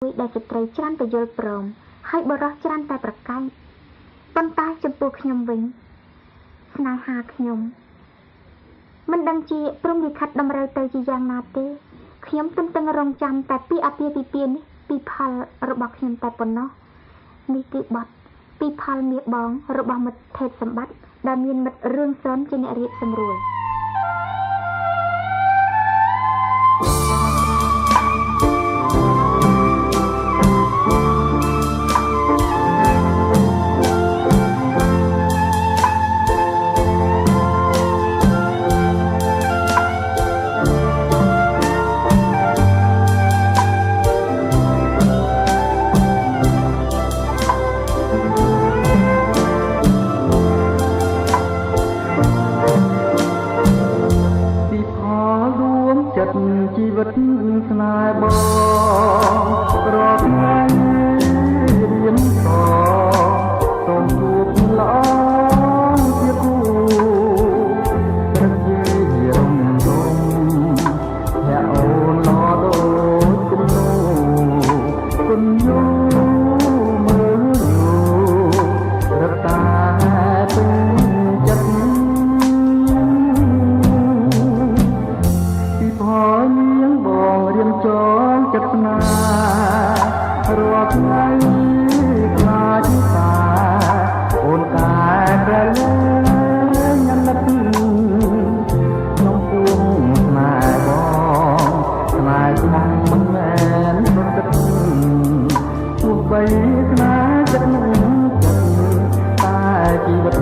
ដែលស្ត្រីច្រើនតែយល់ព្រមហើយបុរសច្រើនតែប្រកែកប៉ុន្តែចំពោះខ្ញុំវិញស្នេហាខ្ញុំមិនដឹងជាព្រំលិខិតតម្រូវទៅជាយ៉ាងណាទេខ្ញុំទន្ទឹងរង់ចាំតែពីអាពាហ៍ពិពាហ៍នេះពីផលរបស់ខ្ញុំតែប៉ុណ្ណោះនេះគឺបទពីផលមាសបងរបស់មិត្តថេតសម្បត្តិដែលមានមិត្តរឿងសនជាអ្នករៀបសម្រួលជីវិតស្នេហ៍បងរាល់ថ្ងៃរៀនសសូមជួបល្អជាគូព្រឹកជារំលងភ័ក្រអូនល្អដូចគំនូគុណយូមើលយូររត់តាពេញចិត្តពីផលរៀនចងចិត្តស្នេហ៍រាល់ថ្ងៃខ្លាចតាអូនតែប្រែងញ៉ាំនឹកក្នុងពួងស្នេហ៍បងស្នេហ៍ស្មោះមិនមែនប្រកបទោះបីស្នេហ៍ចិត្តនឹងចិត្តតែជីវិត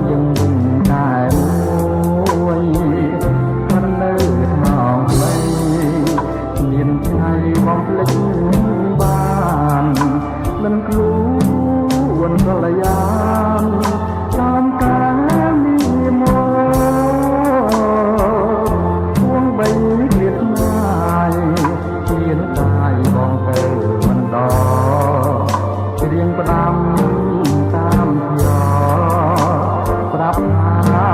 យើងវិញតែមួយមិននៅក្នុងផ្លូវមានថ្ងៃបំភ្លេចបានមិនខ្លួនកល្យានតាមការនេះមកពួងបីឃ្លាតណាយគ្មានកាយបងទៅមិនដល់រៀងផ្ដាំតាមផ្យោប្រាប់ថា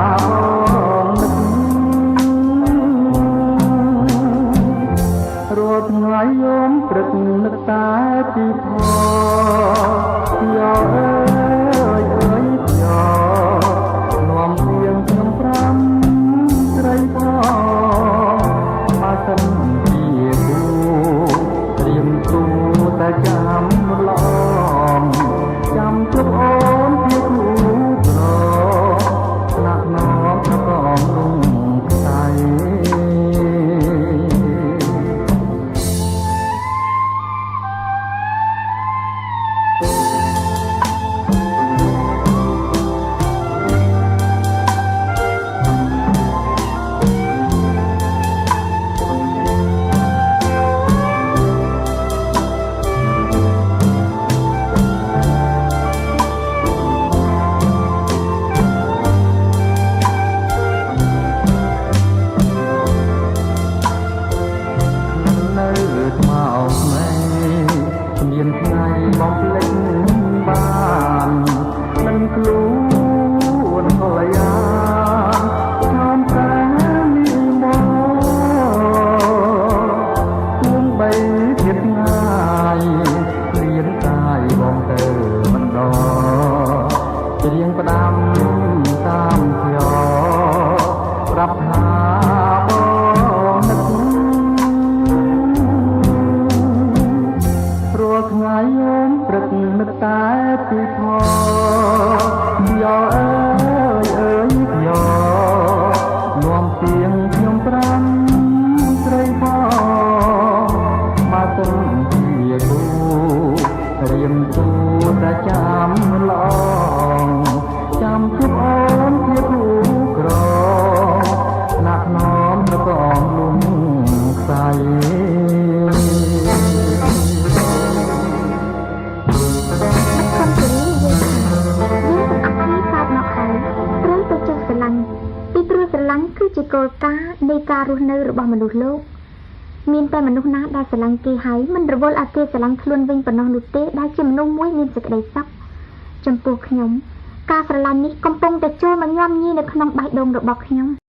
រាល់ថ្ងៃយំព្រឹកនឹកតែពីផលយោអើយអើយយោនាំទៀងខ្ញុំប្រាំស្រីផងបើសិនជាគូត្រៀមទូតែចាំឡងចាំជួបអូនជាគូប្រស្នាក់នំកំលងខ្សែមានថ្ងៃបំភ្លេចបានមិនខ្លួនកល្យានតាមការនេះមកទួងបីទៀតងាយគ្រានកាយបងទៅមិនដល់ច្រៀងផ្ដាំតាមផ្យោប្រាប់ថាបងនឹកថ្ងៃយំព្រឹកនឹកតែពីផលយោអើយអើយយោនាំទៀងខ្ញុំប្រាំស្រីផងបើសិនជាគូរៀមទូតែចាំឡងចាំជួបអូនជាគូក្រណាក់ណំទៅកងលំខ្សែពីព្រោះស្រឡាញ់គឺជាគោលការណ៍នៃការរស់នៅរបស់មនុស្សលោកមានតែមនុស្សណាដែលស្រឡាញ់គេហើយមិនរវល់ឲ្យគេស្រឡាញ់ខ្លួនវិញប៉ុណ្ណោះនោះទេដែលជាមនុស្សមួយមានសេចក្តីសុខចំពោះខ្ញុំការស្រឡាញ់នេះកំពុងតែចូលមកញ៉ាំញីនៅក្នុងបេះដូងរបស់ខ្ញុំ